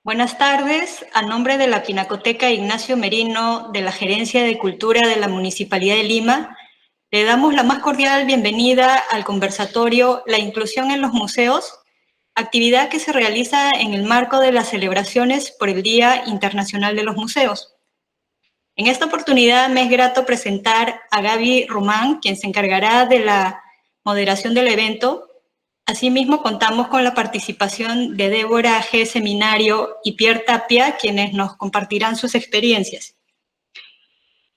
Buenas tardes. A nombre de la Pinacoteca Ignacio Merino de la Gerencia de Cultura de la Municipalidad de Lima, le damos la más cordial bienvenida al conversatorio La inclusión en los museos, actividad que se realiza en el marco de las celebraciones por el Día Internacional de los Museos. En esta oportunidad me es grato presentar a Gaby Román, quien se encargará de la moderación del evento. Asimismo, contamos con la participación de Débora G. Seminario y Pierre Tapia, quienes nos compartirán sus experiencias.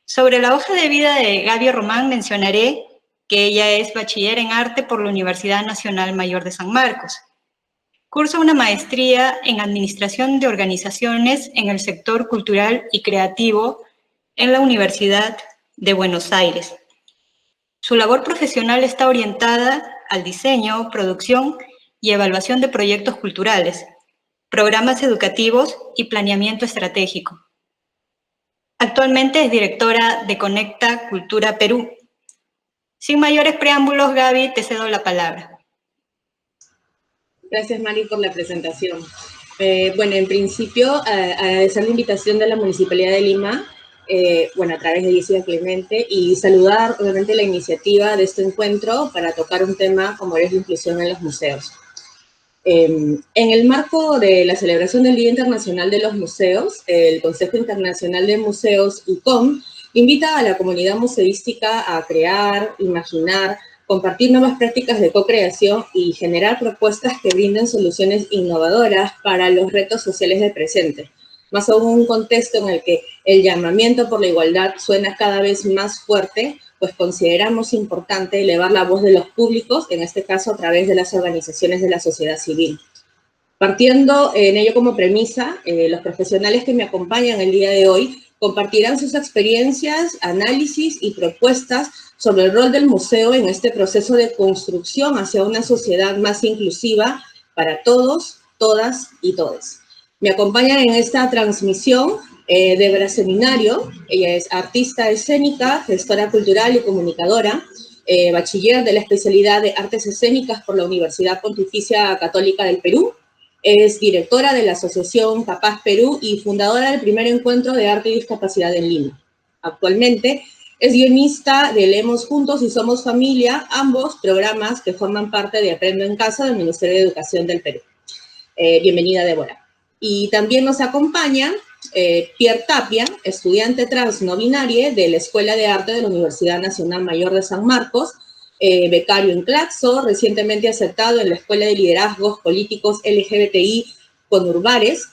Sobre la hoja de vida de Gaby Román mencionaré que ella es bachiller en arte por la Universidad Nacional Mayor de San Marcos. Cursa una maestría en Administración de Organizaciones en el sector cultural y creativo en la Universidad de Buenos Aires. Su labor profesional está orientada al diseño, producción y evaluación de proyectos culturales, programas educativos y planeamiento estratégico. Actualmente es directora de Conecta Cultura Perú. Sin mayores preámbulos, Gaby, te cedo la palabra. Gracias, Mari, por la presentación. Bueno, en principio, agradecer la invitación de la Municipalidad de Lima, a través de Jessica Clemente, y saludar, obviamente, la iniciativa de este encuentro para tocar un tema como es la inclusión en los museos. En el marco de la celebración del Día Internacional de los Museos, el Consejo Internacional de Museos, ICOM, invita a la comunidad museística a crear, imaginar, compartir nuevas prácticas de co-creación y generar propuestas que brinden soluciones innovadoras para los retos sociales del presente. Más aún en un contexto en el que el llamamiento por la igualdad suena cada vez más fuerte, pues consideramos importante elevar la voz de los públicos, en este caso a través de las organizaciones de la sociedad civil. Partiendo en ello como premisa, los profesionales que me acompañan el día de hoy compartirán sus experiencias, análisis y propuestas sobre el rol del museo en este proceso de construcción hacia una sociedad más inclusiva para todos, todas y todes. Me acompaña en esta transmisión Débora Seminario. Ella es artista escénica, gestora cultural y comunicadora, bachiller de la especialidad de Artes Escénicas por la Universidad Pontificia Católica del Perú. Es directora de la Asociación Capaz Perú y fundadora del primer encuentro de arte y discapacidad en Lima. Actualmente es guionista de Leemos Juntos y Somos Familia, ambos programas que forman parte de Aprendo en Casa del Ministerio de Educación del Perú. Bienvenida, Débora. Y también nos acompaña Pierre Tapia, estudiante trans no binario de la Escuela de Arte de la Universidad Nacional Mayor de San Marcos, becario en Claxo, recientemente aceptado en la Escuela de Liderazgos Políticos LGBTI Conurbares,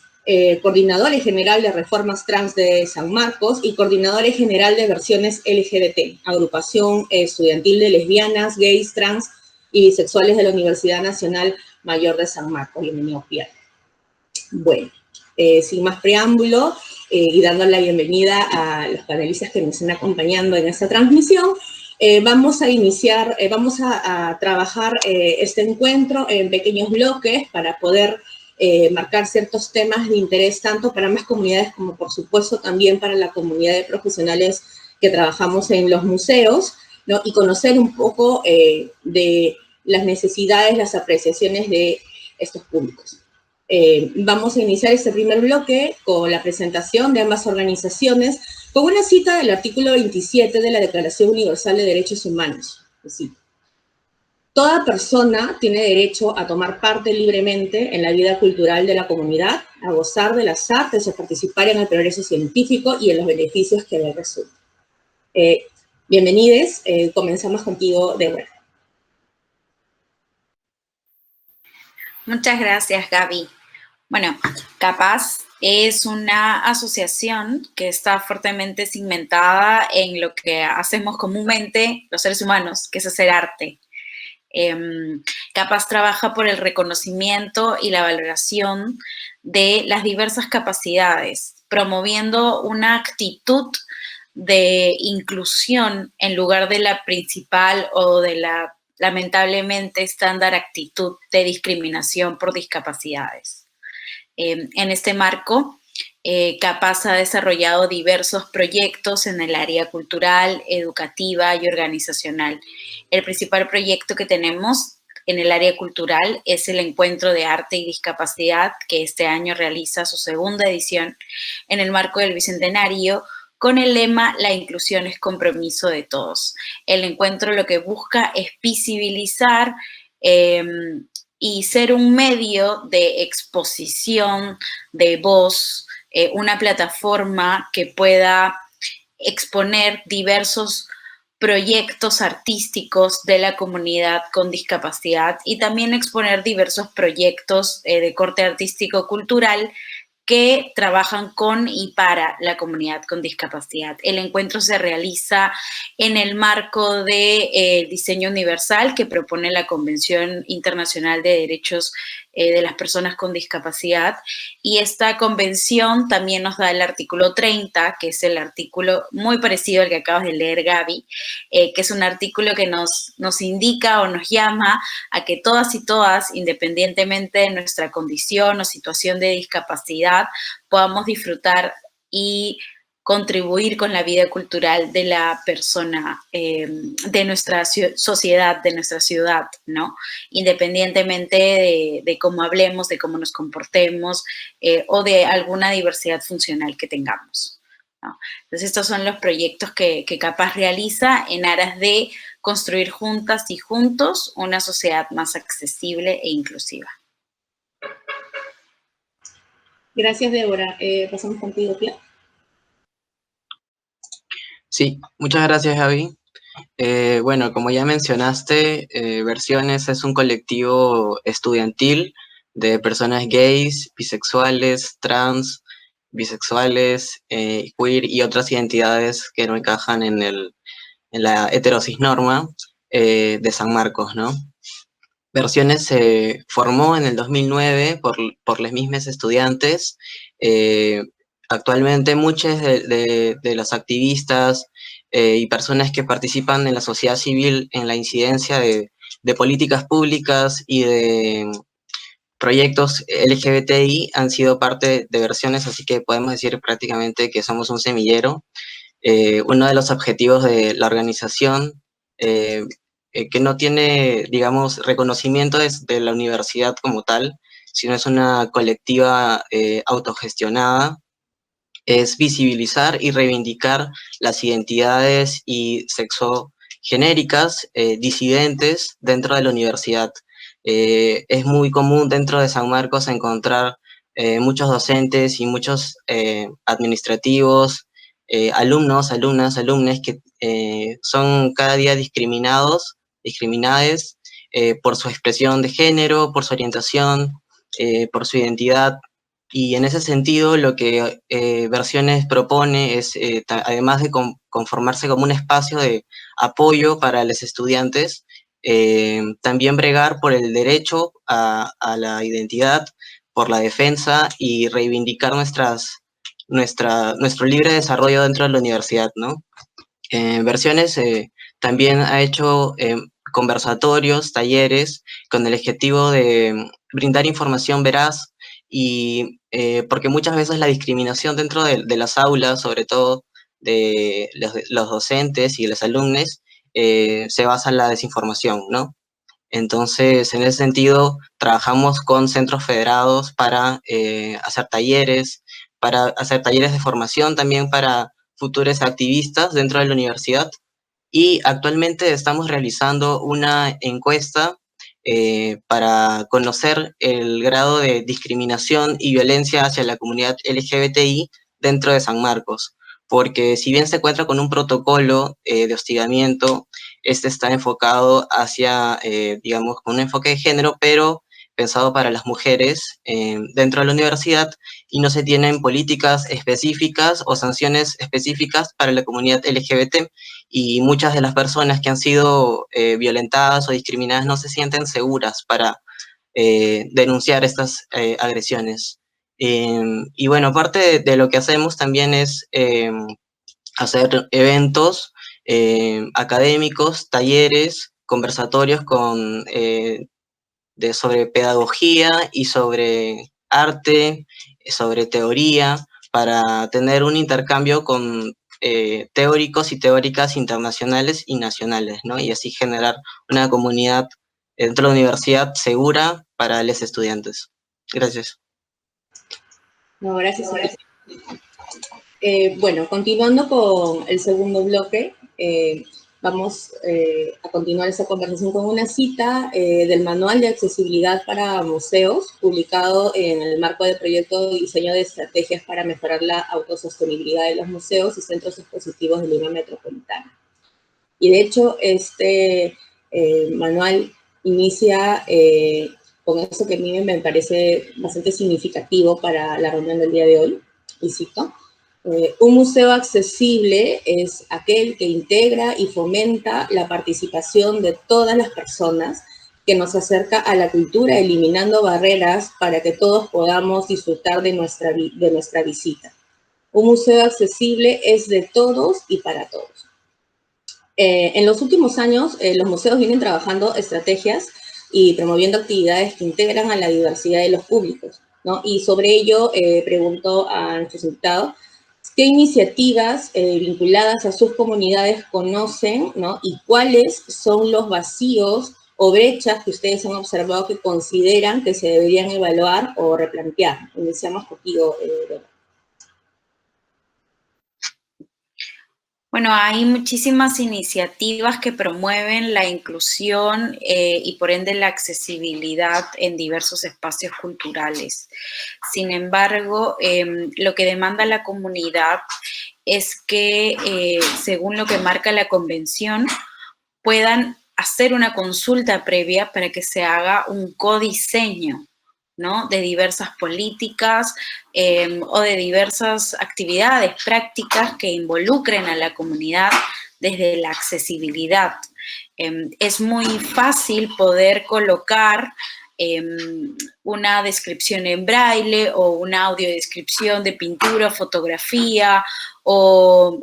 coordinador general de Reformas Trans de San Marcos y coordinador general de Versiones LGBT, agrupación estudiantil de lesbianas, gays, trans y bisexuales de la Universidad Nacional Mayor de San Marcos. Bienvenido, Pierre. Bueno, sin más preámbulo y dando la bienvenida a los panelistas que nos están acompañando en esta transmisión, vamos a trabajar este encuentro en pequeños bloques para poder marcar ciertos temas de interés tanto para más comunidades como, por supuesto, también para la comunidad de profesionales que trabajamos en los museos, ¿no? Y conocer un poco de las necesidades, las apreciaciones de estos públicos. Vamos a iniciar este primer bloque con la presentación de ambas organizaciones con una cita del artículo 27 de la Declaración Universal de Derechos Humanos. Sí. Toda persona tiene derecho a tomar parte libremente en la vida cultural de la comunidad, a gozar de las artes, a participar en el progreso científico y en los beneficios que le resultan. Bienvenidos, comenzamos contigo, Débora. Muchas gracias, Gaby. Bueno, Capaz es una asociación que está fuertemente cimentada en lo que hacemos comúnmente los seres humanos, que es hacer arte. Capaz trabaja por el reconocimiento y la valoración de las diversas capacidades, promoviendo una actitud de inclusión en lugar de la principal o de la lamentablemente estándar actitud de discriminación por discapacidades. En este marco, Capaz ha desarrollado diversos proyectos en el área cultural, educativa y organizacional. El principal proyecto que tenemos en el área cultural es el Encuentro de Arte y Discapacidad, que este año realiza su segunda edición en el marco del Bicentenario, con el lema "La inclusión es compromiso de todos". El encuentro lo que busca es visibilizar y ser un medio de exposición, de voz, una plataforma que pueda exponer diversos proyectos artísticos de la comunidad con discapacidad y también exponer diversos proyectos de corte artístico-cultural que trabajan con y para la comunidad con discapacidad. El encuentro se realiza en el marco de diseño universal que propone la Convención Internacional de Derechos de las Personas con Discapacidad, y esta convención también nos da el artículo 30, que es el artículo muy parecido al que acabas de leer, Gaby, que es un artículo que nos indica o nos llama a que todas y todas, independientemente de nuestra condición o situación de discapacidad, podamos disfrutar y contribuir con la vida cultural de la persona, de nuestra sociedad, de nuestra ciudad, ¿no? Independientemente de cómo hablemos, de cómo nos comportemos o de alguna diversidad funcional que tengamos, ¿no? Entonces, estos son los proyectos que Capaz realiza en aras de construir juntas y juntos una sociedad más accesible e inclusiva. Gracias, Débora. Pasamos contigo, Clau. Sí, muchas gracias, Javi. Bueno, como ya mencionaste, Versiones es un colectivo estudiantil de personas gays, bisexuales, trans, bisexuales, queer y otras identidades que no encajan en la heterosis norma de San Marcos, ¿no? Versiones se formó en el 2009 por las mismas estudiantes. Actualmente muchos de los activistas y personas que participan en la sociedad civil en la incidencia de políticas públicas y de proyectos LGBTI han sido parte de Versiones, así que podemos decir prácticamente que somos un semillero. Uno de los objetivos de la organización, que no tiene, digamos, reconocimiento de la universidad como tal, sino es una colectiva autogestionada, es visibilizar y reivindicar las identidades y sexogenéricas disidentes dentro de la universidad. Es muy común dentro de San Marcos encontrar muchos docentes y muchos administrativos, alumnos, alumnas, alumnes que son cada día discriminadas por su expresión de género, por su orientación, por su identidad. Y en ese sentido, lo que Versiones propone es, además de conformarse como un espacio de apoyo para los estudiantes, también bregar por el derecho a la identidad, por la defensa y reivindicar nuestro libre desarrollo dentro de la universidad, ¿no? Versiones también ha hecho conversatorios, talleres, con el objetivo de brindar información veraz y porque muchas veces la discriminación dentro de las aulas, sobre todo de los docentes y los alumnos, se basa en la desinformación, ¿no? Entonces, en ese sentido, trabajamos con centros federados para hacer talleres de formación también para futuros activistas dentro de la universidad. Y actualmente estamos realizando una encuesta para conocer el grado de discriminación y violencia hacia la comunidad LGBTI dentro de San Marcos, porque si bien se cuenta con un protocolo de hostigamiento, este está enfocado hacia, digamos, con un enfoque de género, pero pensado para las mujeres dentro de la universidad, y no se tienen políticas específicas o sanciones específicas para la comunidad LGBT, y muchas de las personas que han sido violentadas o discriminadas no se sienten seguras para denunciar estas agresiones. Y bueno, aparte de lo que hacemos también es hacer eventos académicos, talleres, conversatorios sobre pedagogía y sobre arte, sobre teoría, para tener un intercambio con teóricos y teóricas internacionales y nacionales, ¿no? Y así generar una comunidad dentro de la universidad segura para los estudiantes. Gracias. No, gracias. Bueno, continuando con el segundo bloque, vamos a continuar esta conversación con una cita del Manual de Accesibilidad para Museos, publicado en el marco del proyecto de diseño de estrategias para mejorar la autosostenibilidad de los museos y centros expositivos de Lima Metropolitana. Y de hecho, este manual inicia con eso que a mí me parece bastante significativo para la reunión del día de hoy, y cito: un museo accesible es aquel que integra y fomenta la participación de todas las personas, que nos acerca a la cultura, eliminando barreras para que todos podamos disfrutar de nuestra visita. Un museo accesible es de todos y para todos. En los últimos años, los museos vienen trabajando estrategias y promoviendo actividades que integran a la diversidad de los públicos, ¿no? Y sobre ello pregunto a nuestros invitados, ¿qué iniciativas vinculadas a sus comunidades conocen, ¿no? Y cuáles son los vacíos o brechas que ustedes han observado que consideran que se deberían evaluar o replantear? Iniciamos contigo, Dora. Bueno, hay muchísimas iniciativas que promueven la inclusión y por ende la accesibilidad en diversos espacios culturales. Sin embargo, lo que demanda la comunidad es que, según lo que marca la convención, puedan hacer una consulta previa para que se haga un codiseño, ¿no?, de diversas políticas o de diversas actividades prácticas que involucren a la comunidad desde la accesibilidad. Es muy fácil poder colocar una descripción en braille o una audiodescripción de pintura, fotografía o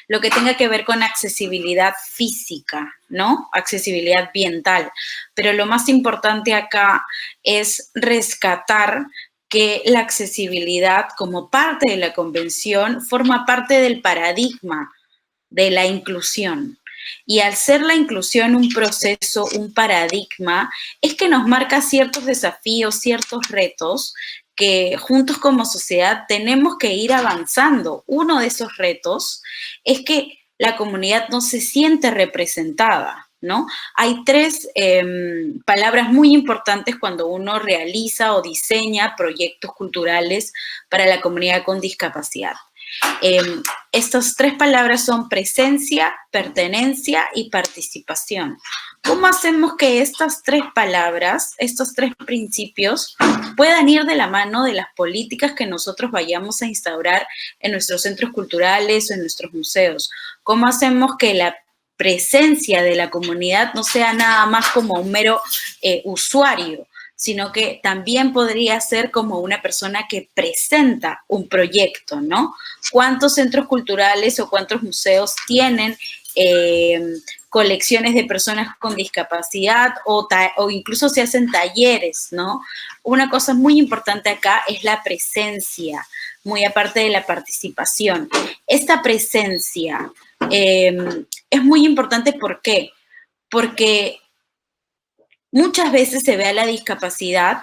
lo que tenga que ver con accesibilidad física, ¿no? Accesibilidad ambiental. Pero lo más importante acá es rescatar que la accesibilidad, como parte de la convención, forma parte del paradigma de la inclusión. Y al ser la inclusión un proceso, un paradigma, es que nos marca ciertos desafíos, ciertos retos que juntos como sociedad tenemos que ir avanzando. Uno de esos retos es que la comunidad no se siente representada, ¿no? Hay tres palabras muy importantes cuando uno realiza o diseña proyectos culturales para la comunidad con discapacidad. Estas tres palabras son presencia, pertenencia y participación. ¿Cómo hacemos que estas tres palabras, estos tres principios, puedan ir de la mano de las políticas que nosotros vayamos a instaurar en nuestros centros culturales o en nuestros museos? ¿Cómo hacemos que la presencia de la comunidad no sea nada más como un mero usuario, sino que también podría ser como una persona que presenta un proyecto, ¿no? ¿Cuántos centros culturales o cuántos museos tienen colecciones de personas con discapacidad o incluso se hacen talleres, ¿no? Una cosa muy importante acá es la presencia, muy aparte de la participación. Esta presencia es muy importante, ¿por qué? Porque muchas veces se ve a la discapacidad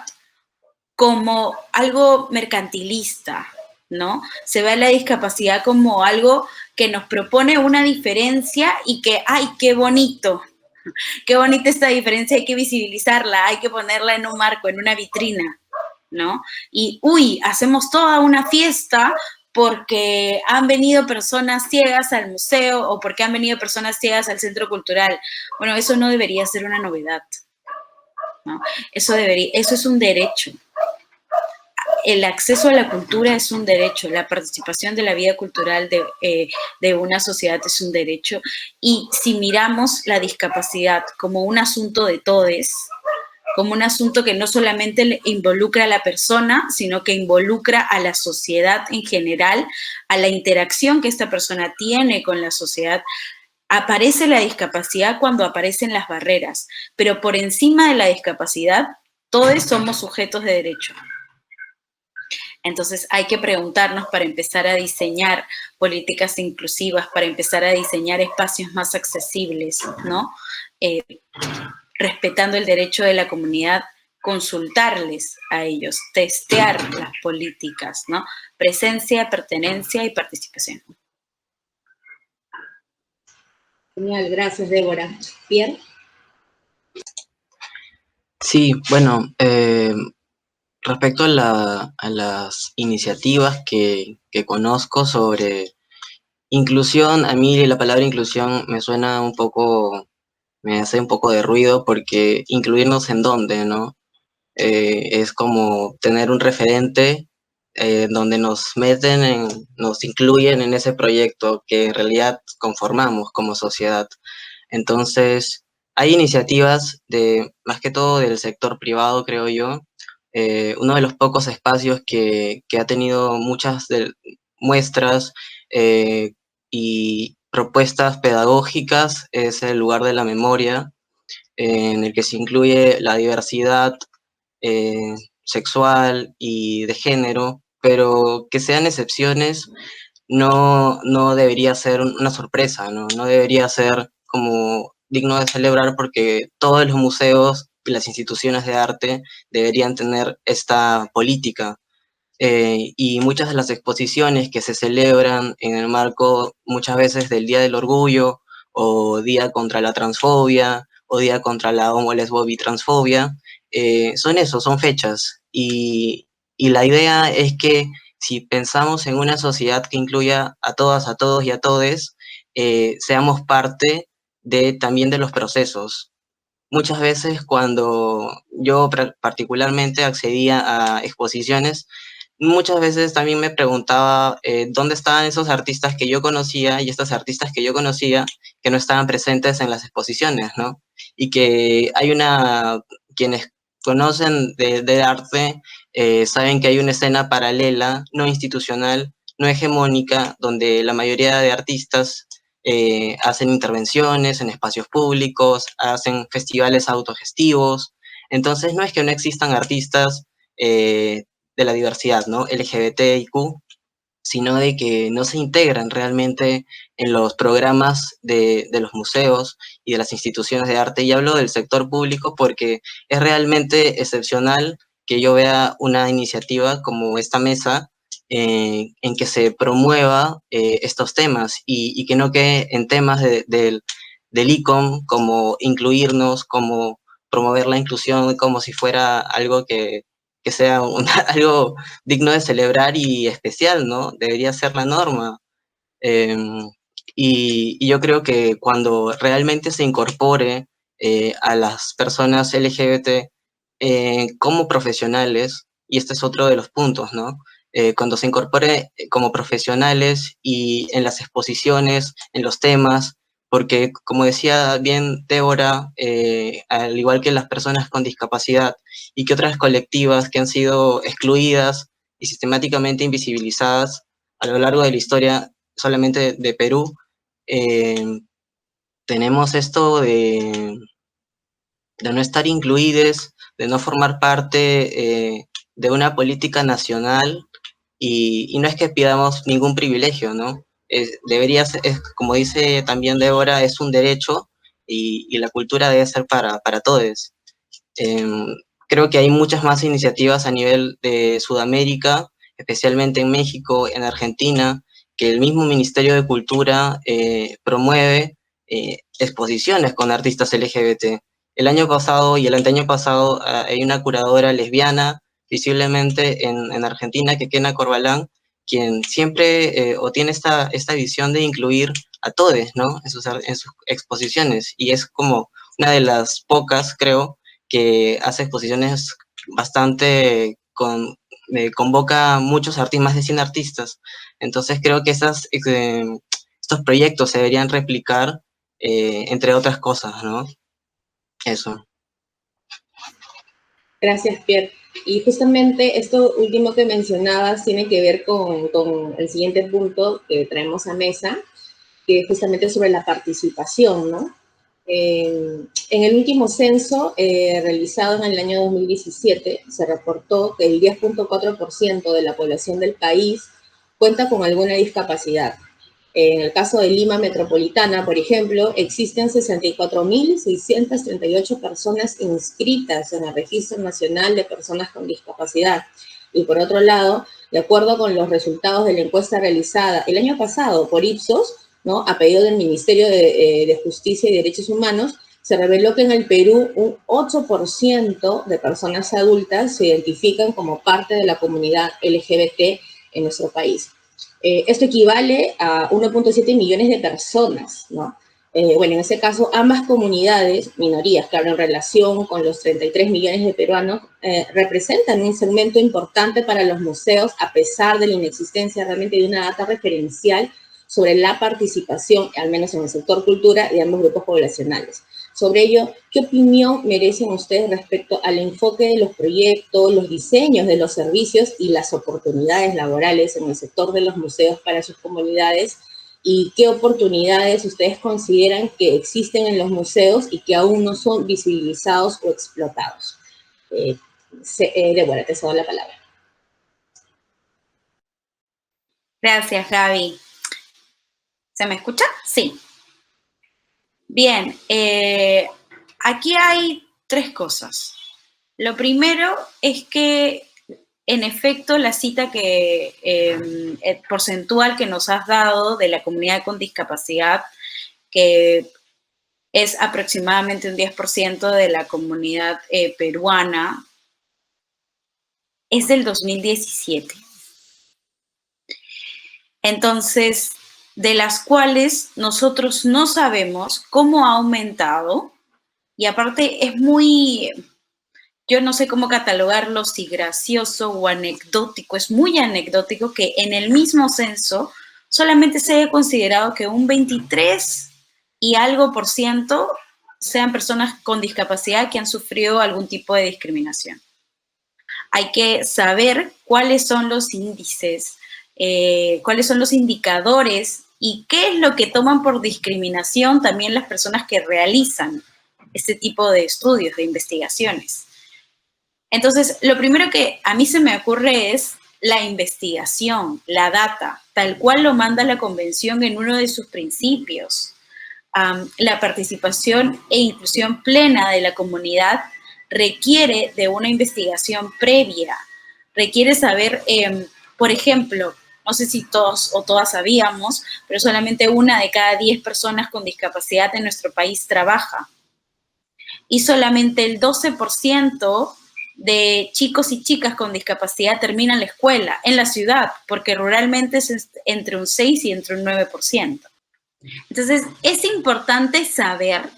como algo mercantilista, ¿no? Se ve a la discapacidad como algo que nos propone una diferencia y que, ¡ay, qué bonito! Qué bonita esta diferencia, hay que visibilizarla, hay que ponerla en un marco, en una vitrina, ¿no? Y, uy, hacemos toda una fiesta porque han venido personas ciegas al museo o porque han venido personas ciegas al centro cultural. Bueno, eso no debería ser una novedad, ¿no? Eso es un derecho. El acceso a la cultura es un derecho, la participación de la vida cultural de una sociedad es un derecho. Y si miramos la discapacidad como un asunto de todes, como un asunto que no solamente involucra a la persona, sino que involucra a la sociedad en general, a la interacción que esta persona tiene con la sociedad, aparece la discapacidad cuando aparecen las barreras, pero por encima de la discapacidad, todos somos sujetos de derecho. Entonces hay que preguntarnos para empezar a diseñar políticas inclusivas, para empezar a diseñar espacios más accesibles, ¿no? respetando el derecho de la comunidad, consultarles a ellos, testear las políticas, ¿no? Presencia, pertenencia y participación. Genial, gracias, Débora. Pierre. Sí, bueno, respecto a las iniciativas que conozco sobre inclusión, a mí la palabra inclusión me suena un poco, me hace un poco de ruido porque incluirnos en dónde, ¿no? Es como tener un referente donde nos meten, nos incluyen en ese proyecto que en realidad conformamos como sociedad. Entonces, hay iniciativas más que todo del sector privado, creo yo. Uno de los pocos espacios que ha tenido muchas muestras eh, y propuestas pedagógicas es el lugar de la memoria, en el que se incluye la diversidad eh, sexual y de género, pero que sean excepciones no debería ser una sorpresa, ¿no? No debería ser como digno de celebrar porque todos los museos y las instituciones de arte deberían tener esta política. Y muchas de las exposiciones que se celebran en el marco muchas veces del Día del Orgullo o Día contra la Transfobia o Día contra la homo, lesbo, transfobia, son eso, son fechas. Y la idea es que si pensamos en una sociedad que incluya a todas, a todos y a todes, seamos parte también de los procesos. Muchas veces cuando yo particularmente accedía a exposiciones, muchas veces también me preguntaba dónde estaban esos artistas que yo conocía y estas artistas que yo conocía que no estaban presentes en las exposiciones, ¿no? Y que quienes conocen de arte saben que hay una escena paralela, no institucional, no hegemónica, donde la mayoría de artistas hacen intervenciones en espacios públicos, hacen festivales autogestivos. Entonces, no es que no existan artistas de la diversidad, ¿no? LGBTIQ, sino de que no se integran realmente en los programas de los museos y de las instituciones de arte. Y hablo del sector público porque es realmente excepcional que yo vea una iniciativa como esta mesa en que se promueva estos temas y que no quede en temas del ICOM como incluirnos, como promover la inclusión, como si fuera algo que sea algo digno de celebrar y especial, ¿no? Debería ser la norma. Eh, y yo creo que cuando realmente se incorpore a las personas LGBT como profesionales, y este es otro de los puntos, ¿no? Cuando se incorpore como profesionales y en las exposiciones, en los temas, porque como decía bien Débora, al igual que las personas con discapacidad y que otras colectivas que han sido excluidas y sistemáticamente invisibilizadas a lo largo de la historia solamente de Perú, tenemos esto de no estar incluidos, de no formar parte de una política nacional y no es que pidamos ningún privilegio, ¿no? Debería ser, como dice también Débora, es un derecho y la cultura debe ser para todos. Creo que hay muchas más iniciativas a nivel de Sudamérica, especialmente en México, en Argentina, que el mismo Ministerio de Cultura promueve exposiciones con artistas LGBT. El año pasado y el anteaño pasado hay una curadora lesbiana, visiblemente en Argentina, que Kena Corbalán, quien siempre o tiene esta visión de incluir a todos, ¿no? En sus exposiciones. Y es como una de las pocas, creo, que hace exposiciones bastante convoca muchos artistas, más de 100 artistas. Entonces creo que estos proyectos se deberían replicar, entre otras cosas, ¿no? Eso. Gracias, Pierre. Y justamente esto último que mencionabas tiene que ver con el siguiente punto que traemos a mesa, que es justamente sobre la participación, ¿no? En el último censo realizado en el año 2017 se reportó que el 10.4% de la población del país cuenta con alguna discapacidad. En el caso de Lima Metropolitana, por ejemplo, existen 64.638 personas inscritas en el Registro Nacional de Personas con Discapacidad. Y por otro lado, de acuerdo con los resultados de la encuesta realizada el año pasado por Ipsos, ¿no?, a pedido del Ministerio de Justicia y Derechos Humanos, se reveló que en el Perú un 8% de personas adultas se identifican como parte de la comunidad LGBT en nuestro país. Esto equivale a 1.7 millones de personas, ¿no? Bueno, en ese caso, ambas comunidades, minorías, claro, en relación con los 33 millones de peruanos, representan un segmento importante para los museos, a pesar de la inexistencia realmente de una data referencial sobre la participación, al menos en el sector cultura, de ambos grupos poblacionales. Sobre ello, ¿qué opinión merecen ustedes respecto al enfoque de los proyectos, los diseños de los servicios y las oportunidades laborales en el sector de los museos para sus comunidades? ¿Y qué oportunidades ustedes consideran que existen en los museos y que aún no son visibilizados o explotados? Débora, te cedo la palabra. Gracias, Gaby. ¿Se me escucha? Sí. Bien, aquí hay tres cosas. Lo primero es que, en efecto, la cita porcentual que nos has dado de la comunidad con discapacidad, que es aproximadamente un 10% de la comunidad peruana, es del 2017. Entonces, de las cuales nosotros no sabemos cómo ha aumentado, y aparte es muy, yo no sé cómo catalogarlo, si gracioso o anecdótico, es muy anecdótico que en el mismo censo solamente se haya considerado que un 23 y algo por ciento sean personas con discapacidad que han sufrido algún tipo de discriminación. Hay que saber cuáles son los índices, cuáles son los indicadores y qué es lo que toman por discriminación también las personas que realizan este tipo de estudios, de investigaciones. Entonces, lo primero que a mí se me ocurre es la investigación, la data, tal cual lo manda la Convención en uno de sus principios. La participación e inclusión plena de la comunidad requiere de una investigación previa, requiere saber, por ejemplo, no sé si todos o todas sabíamos, pero solamente 1 de cada 10 personas con discapacidad en nuestro país trabaja. Y solamente el 12% de chicos y chicas con discapacidad terminan la escuela en la ciudad, porque ruralmente es entre un 6 y entre un 9%. Entonces, es importante saber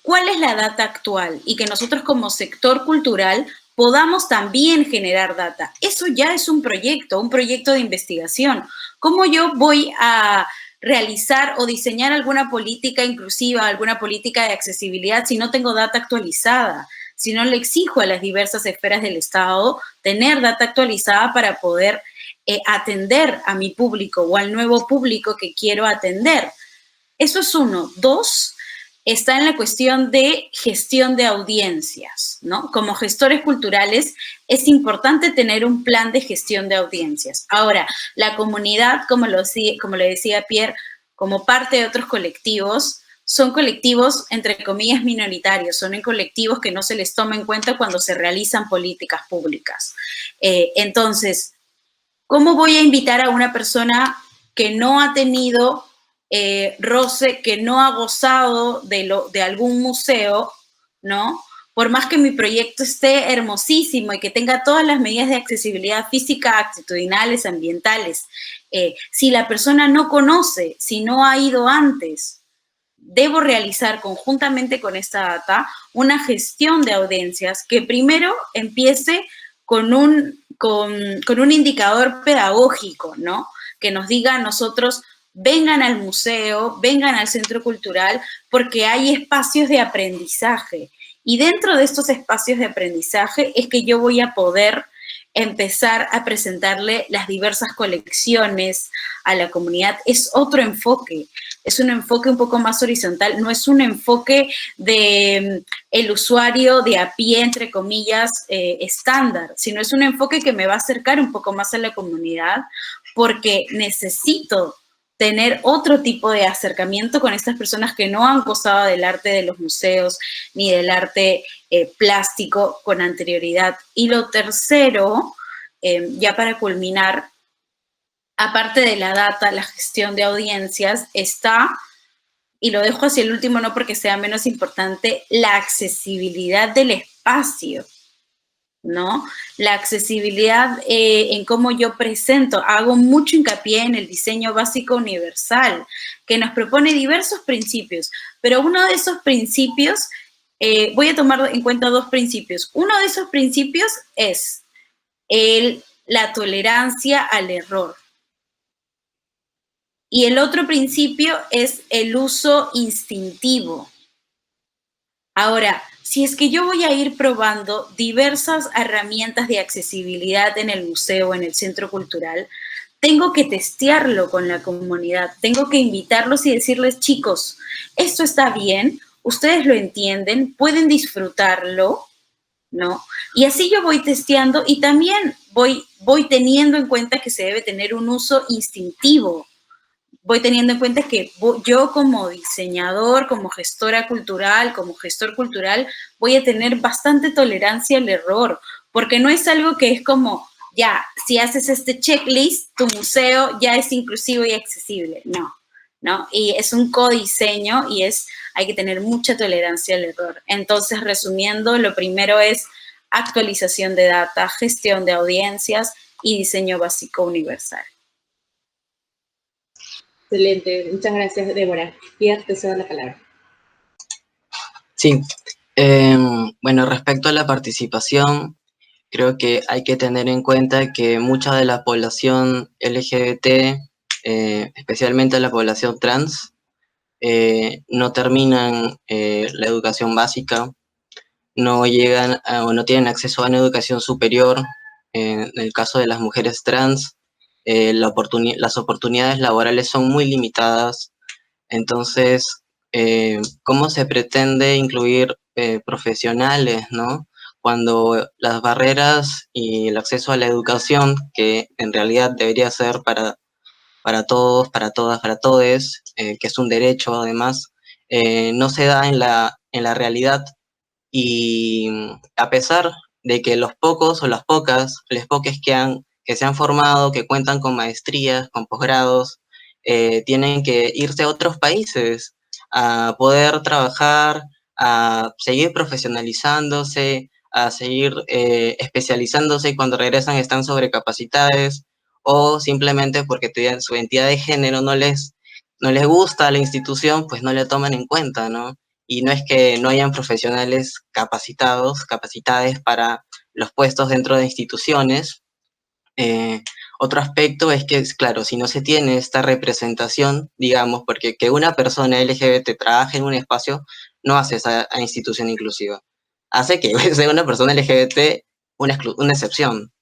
cuál es la data actual y que nosotros como sector cultural podamos también generar data. Eso ya es un proyecto de investigación. ¿Cómo yo voy a realizar o diseñar alguna política inclusiva, alguna política de accesibilidad si no tengo data actualizada? Si no le exijo a las diversas esferas del Estado tener data actualizada para poder atender a mi público o al nuevo público que quiero atender. Eso es uno. 2, está en la cuestión de gestión de audiencias, ¿no? Como gestores culturales es importante tener un plan de gestión de audiencias. Ahora, la comunidad, como le decía Pierre, como parte de otros colectivos, son colectivos, entre comillas, minoritarios, son en colectivos que no se les toma en cuenta cuando se realizan políticas públicas. Entonces, ¿cómo voy a invitar a una persona que no ha tenido roce, que no ha gozado de algún museo, ¿no? Por más que mi proyecto esté hermosísimo y que tenga todas las medidas de accesibilidad física, actitudinales, ambientales, si la persona no conoce, si no ha ido antes, debo realizar conjuntamente con esta data una gestión de audiencias que primero empiece con un indicador pedagógico, ¿no? Que nos diga a nosotros, vengan al museo, vengan al centro cultural, porque hay espacios de aprendizaje. Y dentro de estos espacios de aprendizaje es que yo voy a poder empezar a presentarle las diversas colecciones a la comunidad. Es otro enfoque, es un enfoque un poco más horizontal, no es un enfoque de el usuario de a pie, entre comillas, estándar, sino es un enfoque que me va a acercar un poco más a la comunidad porque necesito tener otro tipo de acercamiento con estas personas que no han gozado del arte de los museos ni del arte plástico con anterioridad. Y lo tercero, ya para culminar, aparte de la data, la gestión de audiencias, está, y lo dejo hacia el último no porque sea menos importante, la accesibilidad del espacio, ¿no? La accesibilidad en cómo yo presento. Hago mucho hincapié en el diseño básico universal, que nos propone diversos principios, pero uno de esos principios, voy a tomar en cuenta dos principios. Uno de esos principios es la tolerancia al error. Y el otro principio es el uso instintivo. Ahora, si es que yo voy a ir probando diversas herramientas de accesibilidad en el museo, en el centro cultural, tengo que testearlo con la comunidad, tengo que invitarlos y decirles, chicos, esto está bien, ustedes lo entienden, pueden disfrutarlo, ¿no? Y así yo voy testeando y también voy teniendo en cuenta que se debe tener un uso instintivo. Voy teniendo en cuenta que yo como diseñador, como gestora cultural, como gestor cultural, voy a tener bastante tolerancia al error, porque no es algo que es como, ya, si haces este checklist, tu museo ya es inclusivo y accesible. No, ¿no? Y es un codiseño y hay que tener mucha tolerancia al error. Entonces, resumiendo, lo primero es actualización de data, gestión de audiencias y diseño básico universal. Excelente, muchas gracias, Débora. Pierre, te cedo la palabra. Sí, bueno, respecto a la participación, creo que hay que tener en cuenta que mucha de la población LGBT, especialmente la población trans, no terminan la educación básica, no llegan o no tienen acceso a una educación superior. En el caso de las mujeres trans, las oportunidades laborales son muy limitadas. Entonces, ¿cómo se pretende incluir profesionales, ¿no? Cuando las barreras y el acceso a la educación, que en realidad debería ser para todos, para todas, para todes, que es un derecho además, no se da en la realidad. Y a pesar de que los pocos o las pocas, les poques que se han formado, que cuentan con maestrías, con posgrados, tienen que irse a otros países a poder trabajar, a seguir profesionalizándose, a seguir especializándose y cuando regresan están sobrecapacitados o simplemente porque su identidad de género no les gusta a la institución, pues no le toman en cuenta, ¿no? Y no es que no hayan profesionales capacitados para los puestos dentro de instituciones. Otro aspecto es que, claro, si no se tiene esta representación, digamos, porque que una persona LGBT trabaje en un espacio no hace esa institución inclusiva. Hace que sea una persona LGBT una excepción,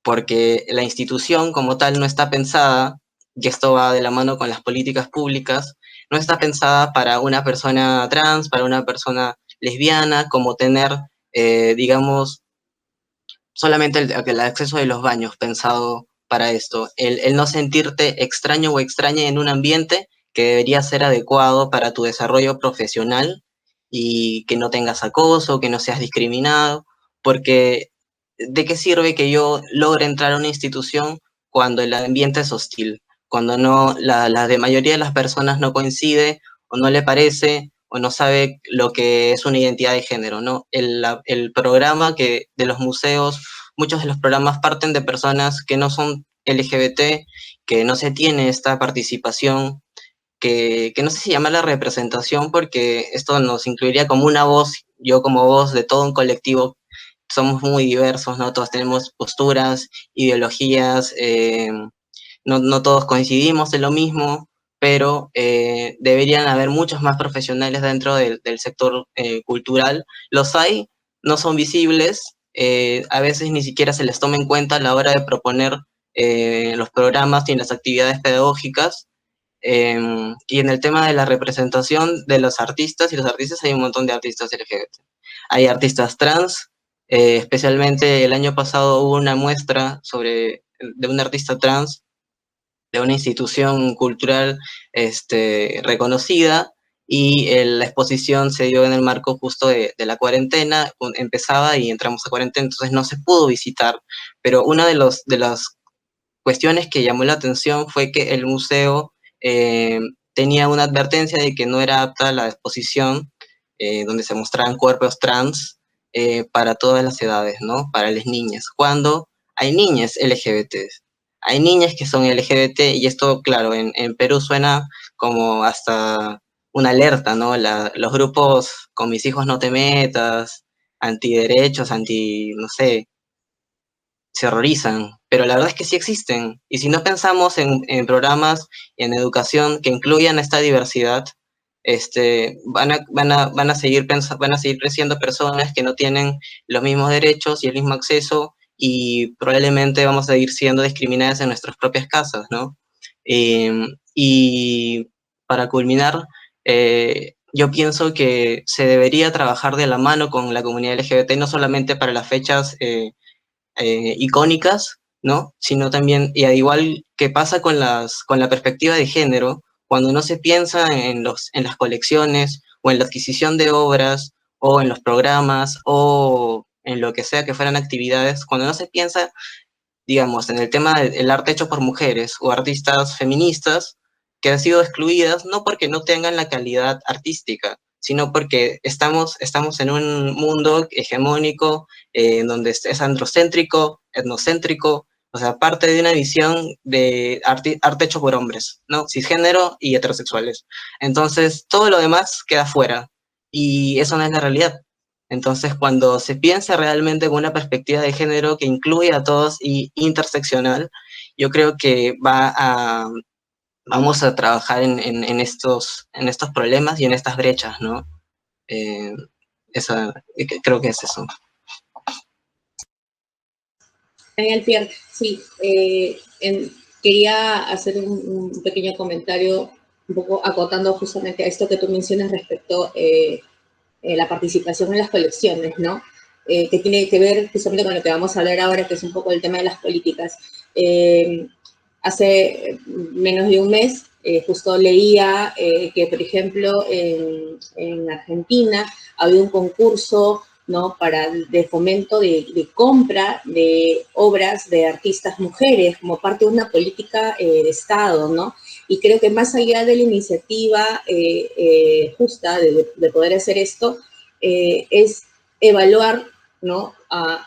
porque la institución como tal no está pensada, y esto va de la mano con las políticas públicas, no está pensada para una persona trans, para una persona lesbiana, como tener, digamos, solamente el acceso de los baños pensado para esto, el no sentirte extraño o extraña en un ambiente que debería ser adecuado para tu desarrollo profesional y que no tengas acoso, que no seas discriminado, porque ¿de qué sirve que yo logre entrar a una institución cuando el ambiente es hostil? Cuando no, la de mayoría de las personas no coincide o no le parece o no sabe lo que es una identidad de género, ¿no? El programa de los museos, muchos de los programas parten de personas que no son LGBT, que no se tiene esta participación, que no sé si llama la representación porque esto nos incluiría como una voz, yo como voz de todo un colectivo, somos muy diversos, ¿no? Todos tenemos posturas, ideologías, no todos coincidimos en lo mismo, pero deberían haber muchos más profesionales dentro del sector cultural. Los hay, no son visibles, a veces ni siquiera se les toma en cuenta a la hora de proponer los programas y las actividades pedagógicas. Y en el tema de la representación de los artistas, y los artistas hay un montón de artistas LGBT. Hay artistas trans, especialmente el año pasado hubo una muestra de un artista trans de una institución cultural reconocida, y la exposición se dio en el marco justo de la cuarentena, empezaba y entramos a cuarentena, entonces no se pudo visitar, pero una de las cuestiones que llamó la atención fue que el museo tenía una advertencia de que no era apta la exposición donde se mostraban cuerpos trans para todas las edades, ¿no? Para las niñas, cuando hay niñas LGBT, hay niñas que son LGBT, y esto, claro, en Perú suena como hasta una alerta, ¿no? Los grupos "con mis hijos no te metas", antiderechos, no sé, se horrorizan, pero la verdad es que sí existen. Y si no pensamos en programas, en educación que incluyan esta diversidad, van a seguir creciendo personas que no tienen los mismos derechos y el mismo acceso, y probablemente vamos a seguir siendo discriminadas en nuestras propias casas, ¿no? Y para culminar, yo pienso que se debería trabajar de la mano con la comunidad LGBT, no solamente para las fechas icónicas, ¿no? Sino también, y al igual que pasa con la perspectiva de género, cuando no se piensa en las colecciones, o en la adquisición de obras, o en los programas, o en lo que sea que fueran actividades, cuando no se piensa, digamos, en el tema del arte hecho por mujeres o artistas feministas que han sido excluidas, no porque no tengan la calidad artística, sino porque estamos en un mundo hegemónico, en donde es androcéntrico, etnocéntrico, o sea, parte de una visión de arte hecho por hombres, ¿no? Cisgénero y heterosexuales. Entonces, todo lo demás queda fuera, y eso no es la realidad. Entonces, cuando se piensa realmente con una perspectiva de género que incluye a todos y interseccional, yo creo que vamos a trabajar en estos problemas y en estas brechas, ¿no? Eh, creo que es eso. Genial, Pierre. Sí, quería hacer un pequeño comentario, un poco acotando justamente a esto que tú mencionas respecto la participación en las colecciones, ¿no? Que tiene que ver justamente con lo que vamos a hablar ahora, que es un poco el tema de las políticas. Hace menos de un mes, justo leía que, por ejemplo, en Argentina había un concurso, ¿no? De fomento de compra de obras de artistas mujeres como parte de una política de Estado, ¿no? Y creo que más allá de la iniciativa justa de poder hacer esto, es evaluar, ¿no?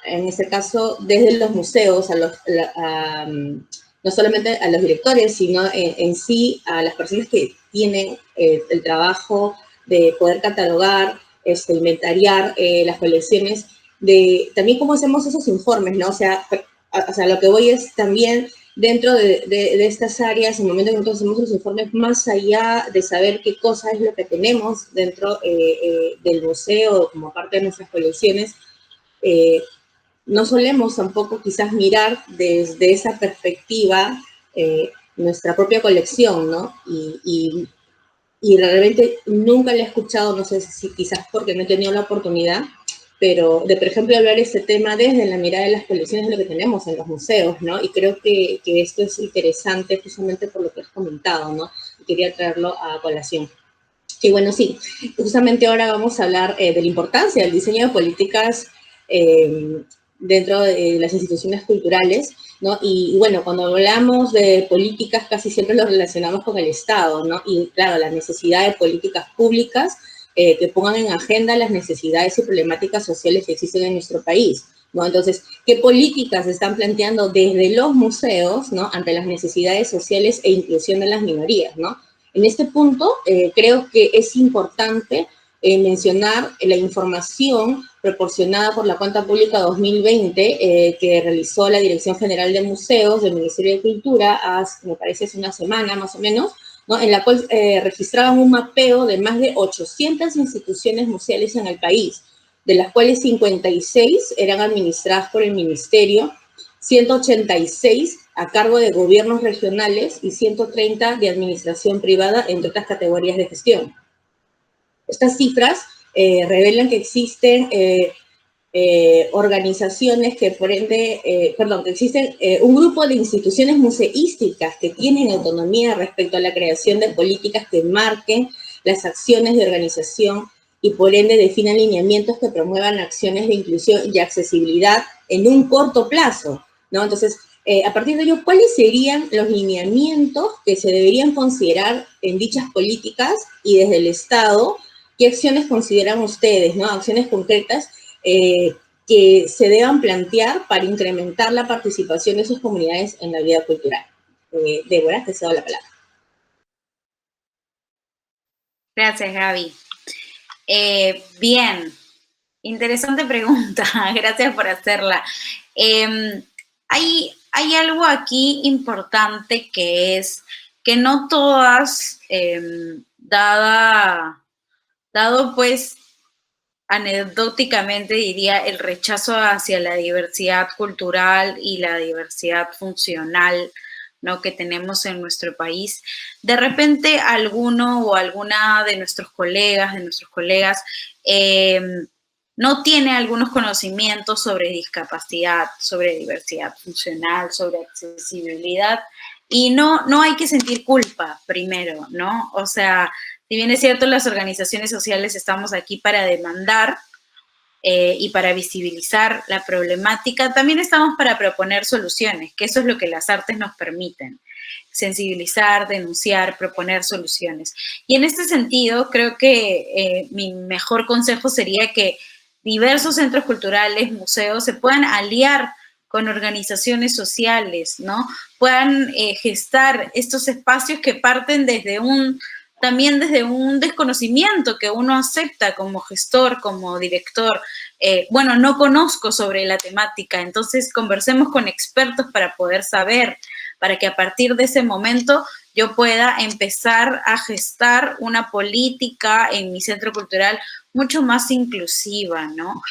En este caso, desde los museos, no solamente a los directores, sino en sí a las personas que tienen el trabajo de poder catalogar, inventariar las colecciones, también cómo hacemos esos informes, ¿no? O sea, lo que voy es también dentro de estas áreas, en el momento en que nosotros hacemos los informes, más allá de saber qué cosa es lo que tenemos dentro del museo como parte de nuestras colecciones, no solemos tampoco quizás mirar desde esa perspectiva nuestra propia colección, ¿no? Y realmente nunca le he escuchado, no sé si quizás porque no he tenido la oportunidad, pero de, por ejemplo, hablar este tema desde la mirada de las colecciones de lo que tenemos en los museos, ¿no? Y creo que esto es interesante justamente por lo que has comentado, ¿no? Y quería traerlo a colación. Y bueno, sí, justamente ahora vamos a hablar de la importancia del diseño de políticas dentro de las instituciones culturales, ¿no? Y bueno, cuando hablamos de políticas casi siempre lo relacionamos con el Estado, ¿no? Y claro, la necesidad de políticas públicas que pongan en agenda las necesidades y problemáticas sociales que existen en nuestro país, ¿no? Entonces, ¿qué políticas se están planteando desde los museos, ¿no? Ante las necesidades sociales e inclusión de las minorías, ¿no? En este punto, creo que es importante mencionar la información proporcionada por la Cuenta Pública 2020 que realizó la Dirección General de Museos del Ministerio de Cultura, me parece hace una semana más o menos, ¿no? En la cual registraban un mapeo de más de 800 instituciones museales en el país, de las cuales 56 eran administradas por el Ministerio, 186 a cargo de gobiernos regionales y 130 de administración privada, entre otras categorías de gestión. Estas cifras revelan que existen organizaciones que por ende, que existen un grupo de instituciones museísticas que tienen autonomía respecto a la creación de políticas que marquen las acciones de organización y por ende definan lineamientos que promuevan acciones de inclusión y accesibilidad en un corto plazo, ¿no? Entonces, a partir de ello, ¿cuáles serían los lineamientos que se deberían considerar en dichas políticas y desde el Estado? ¿Qué acciones consideran ustedes, ¿no? Acciones concretas que se deban plantear para incrementar la participación de sus comunidades en la vida cultural. Débora, te cedo la palabra. Gracias, Gaby. Bien, interesante pregunta, gracias por hacerla. Hay algo aquí importante que es que no todas, dado pues anecdóticamente diría el rechazo hacia la diversidad cultural y la diversidad funcional, ¿no?, que tenemos en nuestro país, de repente alguno o alguna de nuestros colegas, no tiene algunos conocimientos sobre discapacidad, sobre diversidad funcional, sobre accesibilidad, y no hay que sentir culpa primero, ¿no? O sea, si bien es cierto, las organizaciones sociales estamos aquí para demandar y para visibilizar la problemática, también estamos para proponer soluciones, que eso es lo que las artes nos permiten, sensibilizar, denunciar, proponer soluciones. Y en este sentido, creo que mi mejor consejo sería que diversos centros culturales, museos, se puedan aliar con organizaciones sociales, ¿no? Puedan gestar estos espacios que parten también desde un desconocimiento que uno acepta como gestor, como director. Bueno, no conozco sobre la temática, entonces conversemos con expertos para poder saber, para que a partir de ese momento yo pueda empezar a gestar una política en mi centro cultural mucho más inclusiva, ¿no?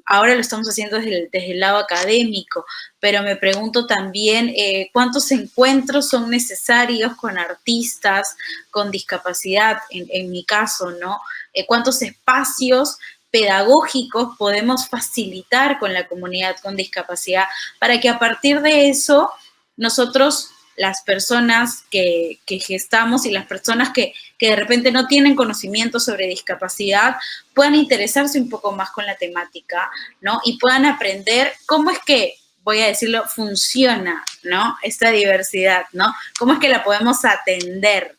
Ahora lo estamos haciendo desde el lado académico, pero me pregunto también cuántos encuentros son necesarios con artistas con discapacidad, en mi caso, ¿no? Cuántos espacios pedagógicos podemos facilitar con la comunidad con discapacidad para que a partir de eso nosotros, las personas que gestamos y las personas que de repente no tienen conocimiento sobre discapacidad puedan interesarse un poco más con la temática, ¿no? Y puedan aprender cómo es que, voy a decirlo, funciona, ¿no?, esta diversidad, ¿no? Cómo es que la podemos atender.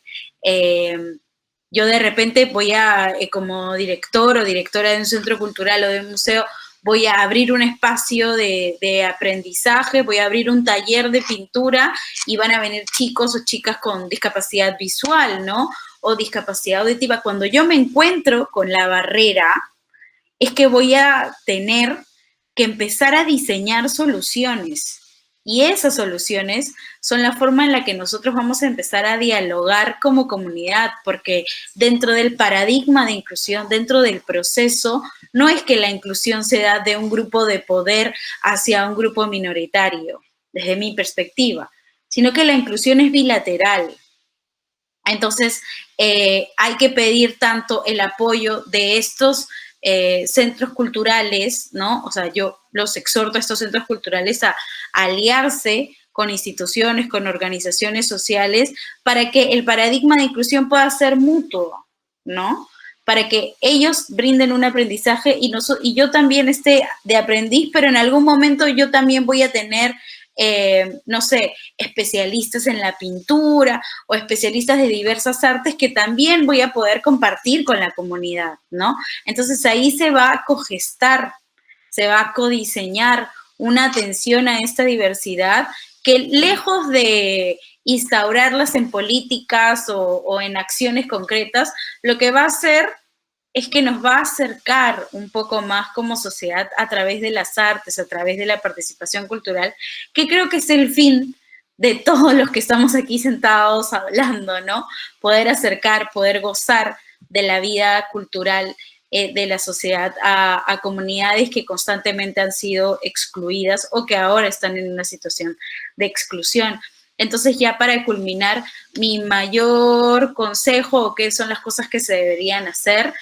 Yo de repente voy a, como director o directora de un centro cultural o de un museo, voy a abrir un espacio de aprendizaje, voy a abrir un taller de pintura y van a venir chicos o chicas con discapacidad visual, ¿no? O discapacidad auditiva. Cuando yo me encuentro con la barrera, es que voy a tener que empezar a diseñar soluciones. Y esas soluciones son la forma en la que nosotros vamos a empezar a dialogar como comunidad, porque dentro del paradigma de inclusión, dentro del proceso, no es que la inclusión se da de un grupo de poder hacia un grupo minoritario, desde mi perspectiva, sino que la inclusión es bilateral. Entonces, hay que pedir tanto el apoyo de estos centros culturales, ¿no? O sea, yo los exhorto a estos centros culturales a aliarse con instituciones, con organizaciones sociales, para que el paradigma de inclusión pueda ser mutuo, ¿no? Para que ellos brinden un aprendizaje y yo también esté de aprendiz, pero en algún momento yo también voy a tener, no sé, especialistas en la pintura o especialistas de diversas artes que también voy a poder compartir con la comunidad, ¿no? Entonces ahí se va a cogestar, se va a codiseñar una atención a esta diversidad que lejos de instaurarlas en políticas o en acciones concretas, lo que va a hacer es que nos va a acercar un poco más como sociedad a través de las artes, a través de la participación cultural, que creo que es el fin de todos los que estamos aquí sentados hablando, ¿no? Poder acercar, poder gozar de la vida cultural de la sociedad a comunidades que constantemente han sido excluidas o que ahora están en una situación de exclusión. Entonces, ya para culminar, mi mayor consejo, o qué son las cosas que se deberían hacer,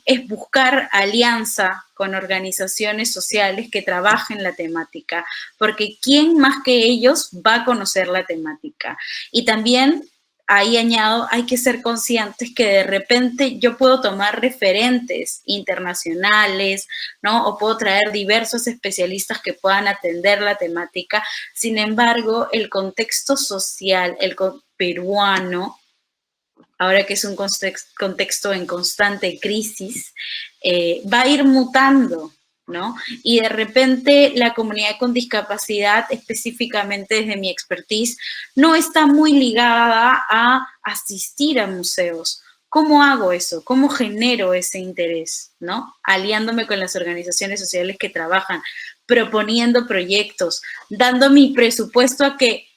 es buscar alianza con organizaciones sociales que trabajen la temática, porque ¿quién más que ellos va a conocer la temática? Y también, ahí añado, hay que ser conscientes que de repente yo puedo tomar referentes internacionales, ¿no? O puedo traer diversos especialistas que puedan atender la temática. Sin embargo, el contexto social, peruano, ahora que es un contexto en constante crisis, va a ir mutando, ¿no? Y de repente la comunidad con discapacidad, específicamente desde mi expertise, no está muy ligada a asistir a museos. ¿Cómo hago eso? ¿Cómo genero ese interés? ¿No? Aliándome con las organizaciones sociales que trabajan, proponiendo proyectos, dando mi presupuesto a que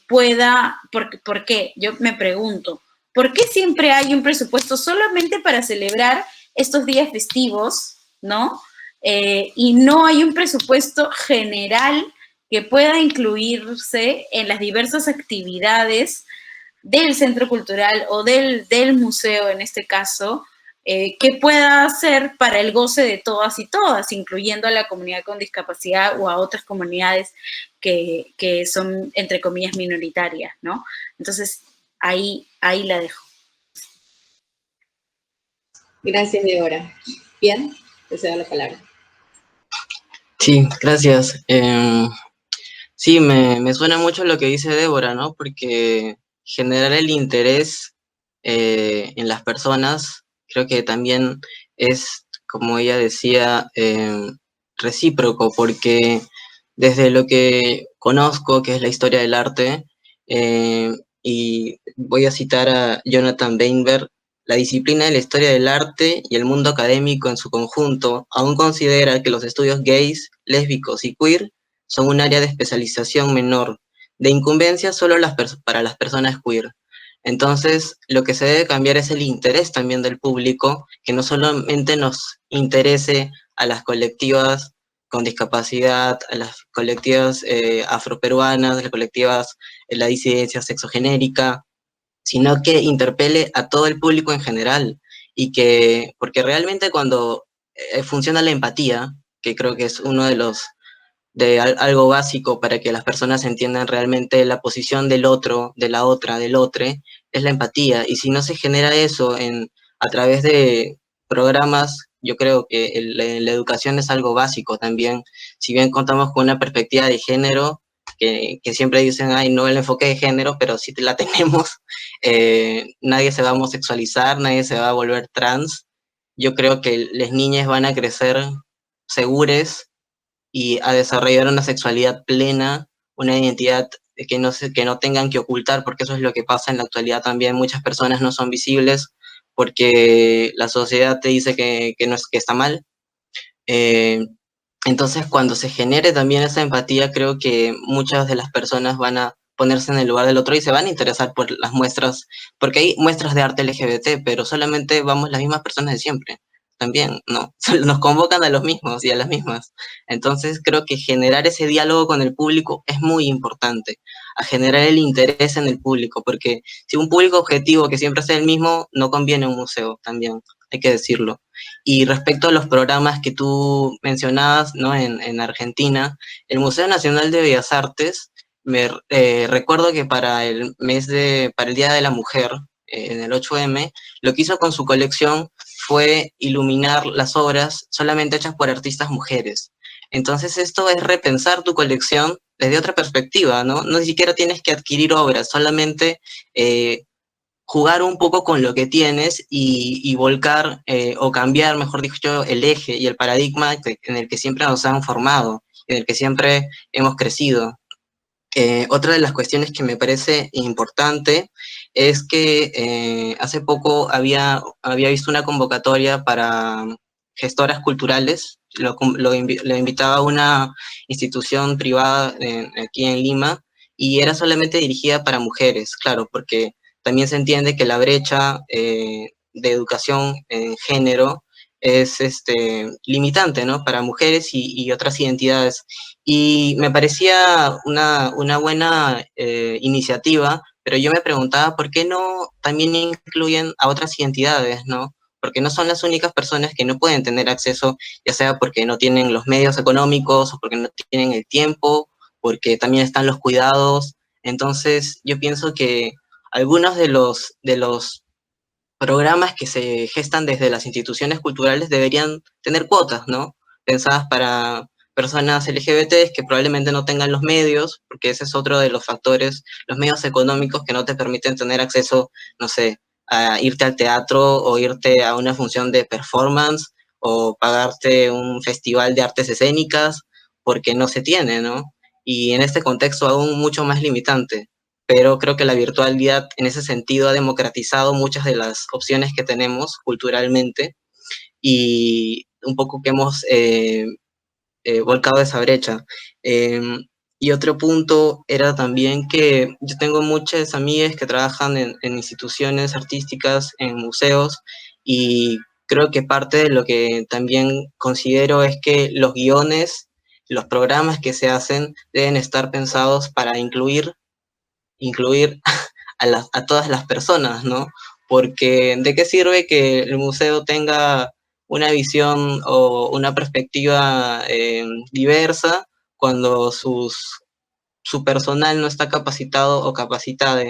pueda, ¿por qué? Yo me pregunto, ¿por qué siempre hay un presupuesto solamente para celebrar estos días festivos, ¿no? Y no hay un presupuesto general que pueda incluirse en las diversas actividades del centro cultural o del museo, en este caso, que pueda hacer para el goce de todas y todas, incluyendo a la comunidad con discapacidad o a otras comunidades que son, entre comillas, minoritarias, ¿no? Entonces, ahí la dejo. Gracias, Débora. Bien, te cedo la palabra. Sí, gracias. Sí, me suena mucho lo que dice Débora, ¿no? Porque generar el interés en las personas creo que también es, como ella decía, recíproco, porque desde lo que conozco, que es la historia del arte, y voy a citar a Jonathan Weinberg, la disciplina de la historia del arte y el mundo académico en su conjunto aún considera que los estudios gays, lésbicos y queer son un área de especialización menor, de incumbencia solo para las personas queer. Entonces, lo que se debe cambiar es el interés también del público, que no solamente nos interese a las colectivas con discapacidad, a las colectivas afroperuanas, a las colectivas la disidencia sexogenérica, sino que interpele a todo el público en general, porque realmente cuando funciona la empatía, que creo que es uno de algo básico para que las personas entiendan realmente la posición del otro, de la otra, del otro, es la empatía. Y si no se genera eso a través de programas, yo creo que la educación es algo básico también. Si bien contamos con una perspectiva de género, que siempre dicen, ay, no el enfoque de género, pero sí la tenemos, nadie se va a homosexualizar, nadie se va a volver trans. Yo creo que las niñas van a crecer segures y a desarrollar una sexualidad plena, una identidad que no tengan que ocultar, porque eso es lo que pasa en la actualidad también. Muchas personas no son visibles porque la sociedad te dice que no es, que está mal. Entonces, cuando se genere también esa empatía, creo que muchas de las personas van a ponerse en el lugar del otro y se van a interesar por las muestras, porque hay muestras de arte LGBT, pero solamente vamos las mismas personas de siempre. También, ¿no? Nos convocan a los mismos y a las mismas. Entonces, creo que generar ese diálogo con el público es muy importante, a generar el interés en el público, porque si un público objetivo que siempre es el mismo, no conviene un museo también, hay que decirlo. Y respecto a los programas que tú mencionabas, ¿no? En Argentina, el Museo Nacional de Bellas Artes, recuerdo que para para el Día de la Mujer, en el 8M, lo que hizo con su colección fue iluminar las obras solamente hechas por artistas mujeres. Entonces esto es repensar tu colección desde otra perspectiva, ¿no? No ni siquiera tienes que adquirir obras, solamente jugar un poco con lo que tienes y volcar o cambiar, mejor dicho, el eje y el paradigma en el que siempre nos han formado, en el que siempre hemos crecido. Otra de las cuestiones que me parece importante es que hace poco había visto una convocatoria para gestoras culturales, lo invitaba a una institución privada aquí en Lima y era solamente dirigida para mujeres, claro, porque también se entiende que la brecha de educación en género es limitante, ¿no? Para mujeres y otras identidades. Y me parecía una buena iniciativa, pero yo me preguntaba por qué no también incluyen a otras identidades, ¿no? Porque no son las únicas personas que no pueden tener acceso, ya sea porque no tienen los medios económicos o porque no tienen el tiempo, porque también están los cuidados. Entonces, yo pienso que algunos de los programas que se gestan desde las instituciones culturales deberían tener cuotas, ¿no? Pensadas para personas LGBT que probablemente no tengan los medios, porque ese es otro de los factores, los medios económicos que no te permiten tener acceso, no sé, a irte al teatro o irte a una función de performance o pagarte un festival de artes escénicas, porque no se tiene, ¿no? Y en este contexto aún mucho más limitante, pero creo que la virtualidad en ese sentido ha democratizado muchas de las opciones que tenemos culturalmente y un poco que hemos volcado esa brecha. Eh, y otro punto era también que yo tengo muchas amigas que trabajan en instituciones artísticas, en museos, y creo que parte de lo que también considero es que los guiones, los programas que se hacen deben estar pensados para incluir a todas las personas, ¿no? Porque ¿de qué sirve que el museo tenga una visión o una perspectiva diversa cuando su personal no está capacitado o capacitada,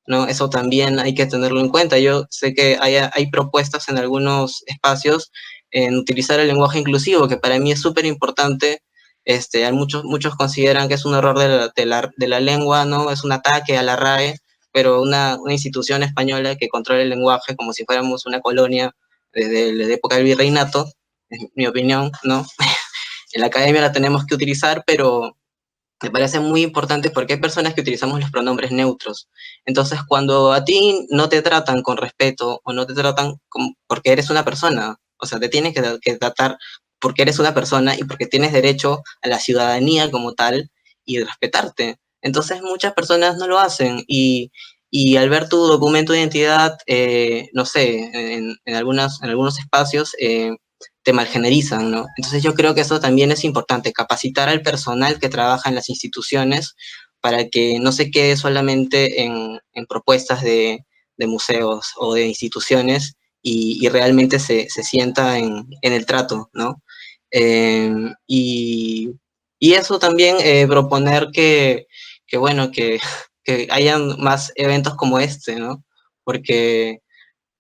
¿no? Eso también hay que tenerlo en cuenta. Yo sé que hay propuestas en algunos espacios en utilizar el lenguaje inclusivo, que para mí es súper importante. Muchos consideran que es un error de la lengua, ¿no? Es un ataque a la RAE, pero una institución española que controla el lenguaje como si fuéramos una colonia desde la época del virreinato, en mi opinión, ¿no? En la academia la tenemos que utilizar, pero me parece muy importante porque hay personas que utilizamos los pronombres neutros. Entonces, cuando a ti no te tratan con respeto o no te tratan porque eres una persona, o sea, te tienes que tratar porque eres una persona y porque tienes derecho a la ciudadanía como tal y respetarte. Entonces, muchas personas no lo hacen y al ver tu documento de identidad, no sé, en algunos espacios, te malgenerizan, ¿no? Entonces yo creo que eso también es importante, capacitar al personal que trabaja en las instituciones para que no se quede solamente en propuestas de museos o de instituciones y realmente se sienta en el trato, ¿no? Eh, y, y eso también, proponer bueno, que hayan más eventos como este, ¿no? Porque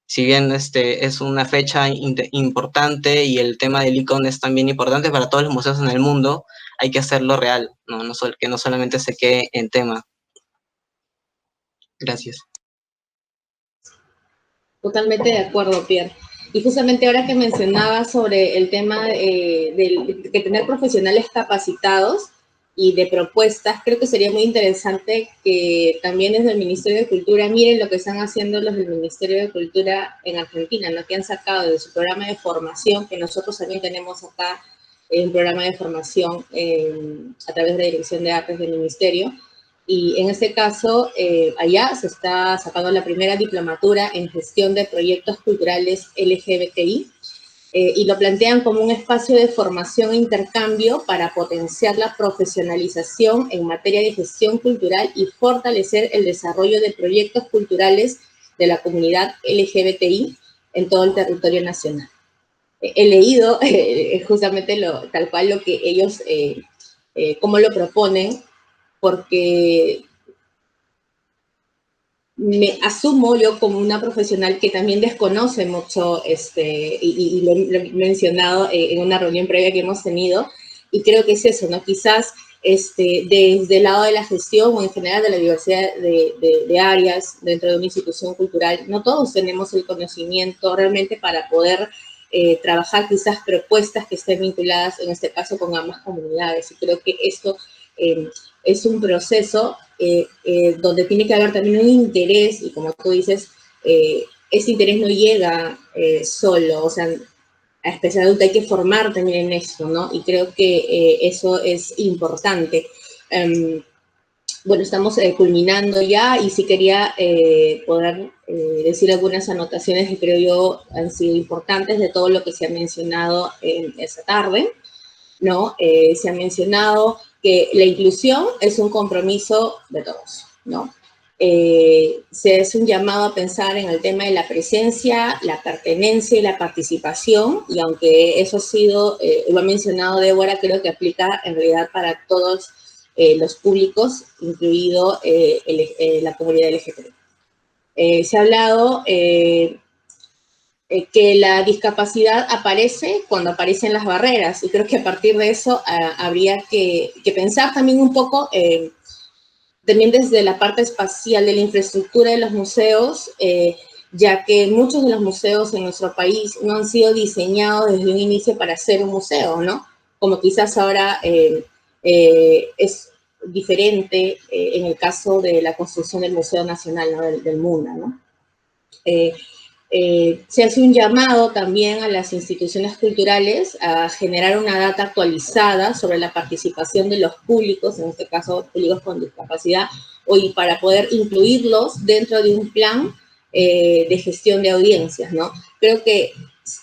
si bien es una fecha importante y el tema del ICON es también importante para todos los museos en el mundo, hay que hacerlo real, ¿no? Que no solamente se quede en tema. Gracias. Totalmente de acuerdo, Pierre. Y justamente ahora que mencionaba sobre el tema de tener profesionales capacitados y de propuestas, creo que sería muy interesante que también desde el Ministerio de Cultura miren lo que están haciendo los del Ministerio de Cultura en Argentina, lo que han sacado de su programa de formación, que nosotros también tenemos acá un programa de formación a través de la Dirección de Artes del Ministerio. Y en este caso, allá se está sacando la primera diplomatura en gestión de proyectos culturales LGBTI y lo plantean como un espacio de formación e intercambio para potenciar la profesionalización en materia de gestión cultural y fortalecer el desarrollo de proyectos culturales de la comunidad LGBTI en todo el territorio nacional. He leído justamente tal cual lo que ellos, cómo lo proponen, porque me asumo yo como una profesional que también desconoce mucho, y lo he mencionado en una reunión previa que hemos tenido, y creo que es eso, ¿no? Quizás desde el lado de la gestión o en general de la diversidad de áreas dentro de una institución cultural, no todos tenemos el conocimiento realmente para poder trabajar quizás propuestas que estén vinculadas, en este caso, con ambas comunidades. Y creo que esto es un proceso donde tiene que haber también un interés, y como tú dices, ese interés no llega solo, o sea, a especial adulta hay que formar también en eso, ¿no? Y creo que eso es importante. bueno, estamos culminando ya y sí quería poder decir algunas anotaciones que creo yo han sido importantes de todo lo que se ha mencionado en esta tarde, ¿no? Se ha mencionado que la inclusión es un compromiso de todos, ¿no? Se hace un llamado a pensar en el tema de la presencia, la pertenencia y la participación, y aunque eso ha sido, lo ha mencionado Débora, creo que aplica en realidad para todos los públicos, incluido la comunidad LGTB. Se ha hablado que la discapacidad aparece cuando aparecen las barreras, y creo que a partir de eso habría que pensar también un poco, también desde la parte espacial de la infraestructura de los museos, ya que muchos de los museos en nuestro país no han sido diseñados desde un inicio para ser un museo, ¿no? Como quizás ahora es diferente en el caso de la construcción del Museo Nacional, ¿no? del MUNA, ¿no? Se hace un llamado también a las instituciones culturales a generar una data actualizada sobre la participación de los públicos, en este caso públicos con discapacidad, y para poder incluirlos dentro de un plan de gestión de audiencias, ¿no? Creo que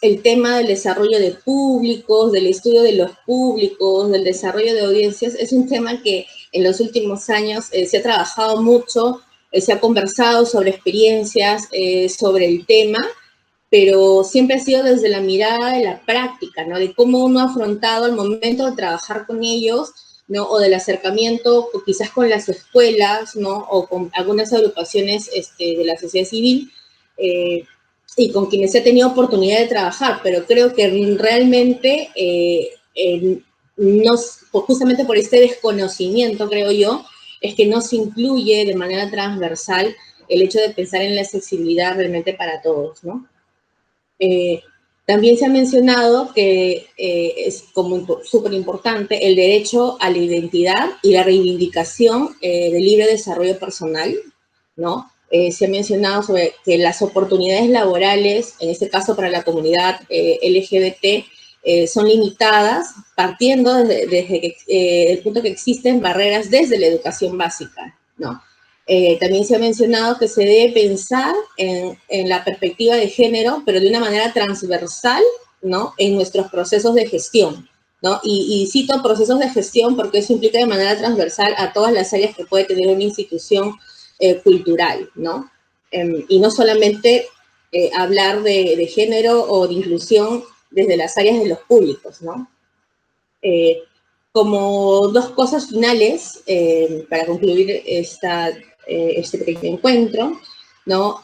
el tema del desarrollo de públicos, del estudio de los públicos, del desarrollo de audiencias, es un tema que en los últimos años se ha trabajado mucho, se ha conversado sobre experiencias, sobre el tema, pero siempre ha sido desde la mirada de la práctica, ¿no? De cómo uno ha afrontado el momento de trabajar con ellos, ¿no? O del acercamiento, o quizás con las escuelas, ¿no? O con algunas agrupaciones de la sociedad civil, y con quienes he tenido oportunidad de trabajar, pero creo que realmente, justamente por este desconocimiento, creo yo, es que no se incluye de manera transversal el hecho de pensar en la accesibilidad realmente para todos, ¿no? También se ha mencionado que es como súper importante el derecho a la identidad y la reivindicación del libre desarrollo personal, ¿no? Se ha mencionado sobre que las oportunidades laborales, en este caso para la comunidad LGBT, son limitadas partiendo desde el punto que existen barreras desde la educación básica, ¿no? También se ha mencionado que se debe pensar en la perspectiva de género, pero de una manera transversal, ¿no? En nuestros procesos de gestión, ¿no? Y cito procesos de gestión porque eso implica de manera transversal a todas las áreas que puede tener una institución cultural, ¿no? Y no solamente hablar de género o de inclusión desde las áreas de los públicos, ¿no? Como dos cosas finales, para concluir este pequeño encuentro, ¿no?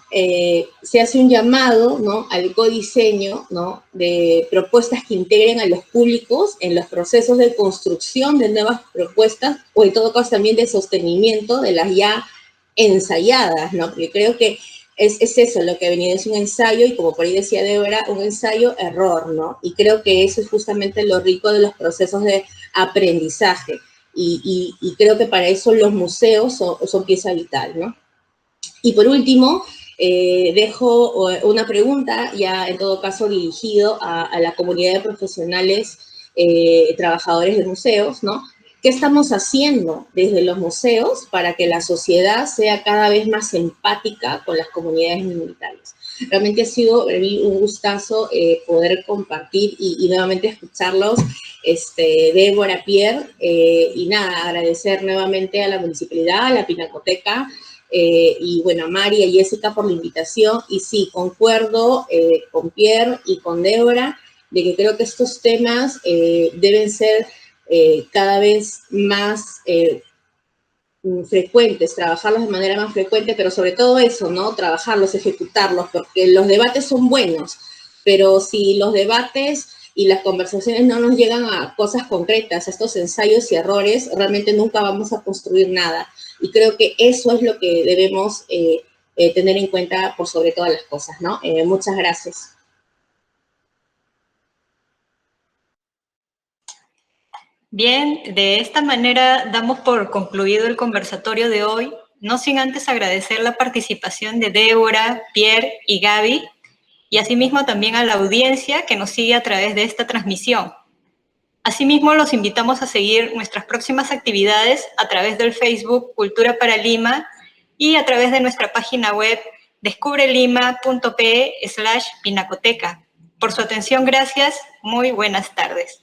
Se hace un llamado, ¿no? Al codiseño, ¿no? De propuestas que integren a los públicos en los procesos de construcción de nuevas propuestas, o en todo caso también de sostenimiento de las ya ensayadas, ¿no? Porque creo que es eso lo que ha venido, es un ensayo, y como por ahí decía Débora, un ensayo-error, ¿no? Y creo que eso es justamente lo rico de los procesos de aprendizaje. Y creo que para eso los museos son pieza vital, ¿no? Y por último, dejo una pregunta, ya en todo caso dirigido a la comunidad de profesionales, trabajadores de museos, ¿no? ¿Qué estamos haciendo desde los museos para que la sociedad sea cada vez más empática con las comunidades minoritarias? Realmente ha sido un gustazo poder compartir y nuevamente escucharlos, Débora, Pierre, y nada, agradecer nuevamente a la municipalidad, a la Pinacoteca, y bueno, a Mari y a Jessica por la invitación. Y sí, concuerdo con Pierre y con Débora de que creo que estos temas deben ser cada vez más frecuentes, trabajarlos de manera más frecuente, pero sobre todo eso, ¿no? Trabajarlos, ejecutarlos, porque los debates son buenos, pero si los debates y las conversaciones no nos llegan a cosas concretas, a estos ensayos y errores, realmente nunca vamos a construir nada. Y creo que eso es lo que debemos tener en cuenta por sobre todas las cosas, ¿no? Muchas gracias. Bien, de esta manera damos por concluido el conversatorio de hoy, no sin antes agradecer la participación de Débora, Pierre y Gaby, y asimismo también a la audiencia que nos sigue a través de esta transmisión. Asimismo, los invitamos a seguir nuestras próximas actividades a través del Facebook Cultura para Lima y a través de nuestra página web descubrelima.pe/pinacoteca. Por su atención, gracias. Muy buenas tardes.